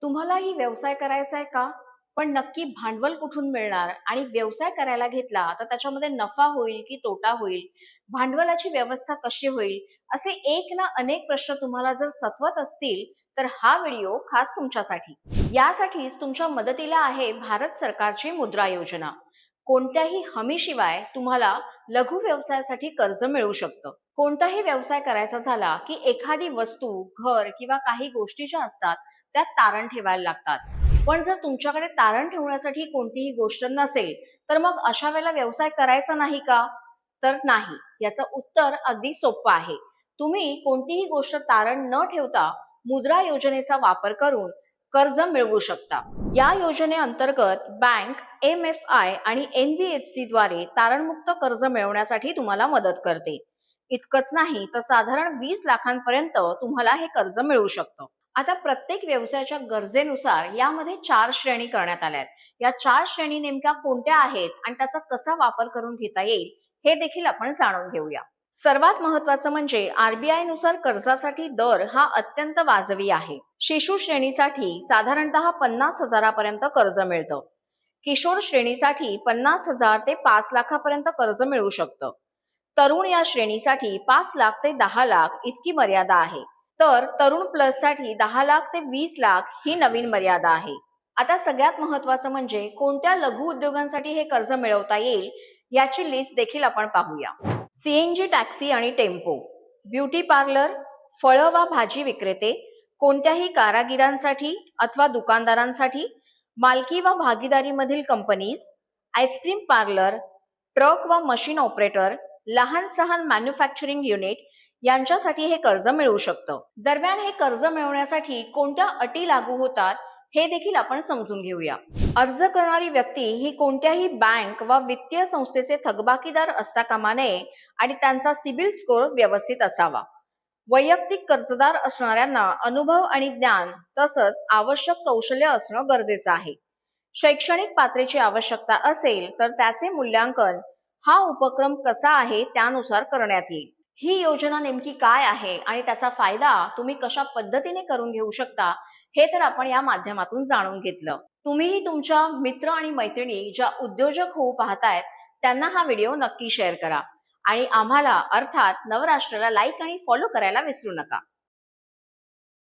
तुम्हालाही व्यवसाय करायचा आहे का? पण नक्की भांडवल कुठून मिळणार आणि व्यवसाय करायला घेतला तर त्याच्यामध्ये नफा होईल की तोटा होईल? भांडवलाची व्यवस्था कशी होईल? असे एक ना अनेक प्रश्न तुम्हाला जर सतवत असतील, तर हा व्हिडिओ खास तुमच्यासाठी. यासाठीच तुमच्या मदतीला आहे भारत सरकारची मुद्रा योजना. कोणत्याही हमीशिवाय तुम्हाला लघु व्यवसायासाठी कर्ज मिळू शकतं. कोणताही व्यवसाय करायचा झाला की एखादी वस्तू, घर किंवा काही गोष्टी ज्या असतात त्यात तारण ठेवायला लागतात. पण जर तुमच्याकडे तारण ठेवण्यासाठी कोणतीही गोष्ट नसेल, तर मग अशा वेळेला व्यवसाय करायचा नाही का? तर नाही. याचं उत्तर अगदी सोपं आहे. तुम्ही कोणतीही गोष्ट तारण न ठेवता मुद्रा योजनेचा वापर करून कर्ज मिळवू शकता. या योजनेअंतर्गत बँक, MFI आणि NBFC द्वारे तारणमुक्त कर्ज मिळवण्यासाठी तुम्हाला मदत करते. इतकंच नाही तर साधारण 20 लाखांपर्यंत तुम्हाला हे कर्ज मिळू शकतं. आता प्रत्येक व्यवसायाच्या गरजेनुसार यामध्ये 4 श्रेणी करण्यात आल्या आहेत. या 4 श्रेणी नेमक्या कोणत्या आहेत आणि त्याचा कसा वापर करून घेता येईल हे देखील आपण जाणून घेऊया. सर्वात महत्वाचं म्हणजे RBI नुसार कर्जासाठी दर हा अत्यंत वाजवी आहे. शिशु श्रेणीसाठी साधारणतः 50,000 पर्यंत कर्ज मिळतं. किशोर श्रेणीसाठी 50,000 ते 5 लाखापर्यंत कर्ज मिळू शकतं. तरुण या श्रेणीसाठी 5 लाख ते 10 लाख इतकी मर्यादा आहे. तर तरुण प्लस साठी 10 लाख ते 20 लाख ही नवीन मर्यादा आहे. आता सगळ्यात महत्वाचं म्हणजे कोणत्या लघु उद्योगांसाठी हे कर्ज मिळवता येईल याची लिस्ट देखील आपण पाहूया. CNG टॅक्सी आणि टेम्पो, ब्युटी पार्लर, फळं वा भाजी विक्रेते, कोणत्याही कारागिरांसाठी अथवा दुकानदारांसाठी, मालकी वा भागीदारीमधील कंपनीज, आईस्क्रीम पार्लर, ट्रक वा मशीन ऑपरेटर, लहान सहान मॅन्युफॅक्चरिंग युनिट यांच्यासाठी हे कर्ज मिळू शकतं. दरम्यान हे कर्ज मिळवण्यासाठी कोणत्या अटी लागू होतात हे देखील आपण समजून घेऊया. अर्ज करणारी व्यक्ती ही कोणत्याही बँक वा वित्तीय संस्थेचे थकबाकीदार असता कामा नये आणि त्यांचा सिबिल स्कोअर व्यवस्थित असावा. वैयक्तिक कर्जदार असणाऱ्यांना अनुभव आणि ज्ञान तसंच आवश्यक कौशल्य असणं गरजेचं आहे. शैक्षणिक पात्रतेची आवश्यकता असेल तर त्याचे मूल्यांकन हा उपक्रम कसा आहे त्यानुसार करण्यात येईल. ही योजना नेमकी काय आहे आणि त्याचा फायदा तुम्ही कशा पद्धतीने करून घेऊ शकता हे तर आपण या माध्यमातून जाणून घेतलं. तुम्हीही तुमच्या मित्र आणि मैत्रिणी ज्या उद्योजक होऊ पाहतायत त्यांना हा व्हिडिओ नक्की शेअर करा आणि आम्हाला अर्थात नवराष्ट्राला लाईक आणि फॉलो करायला विसरू नका.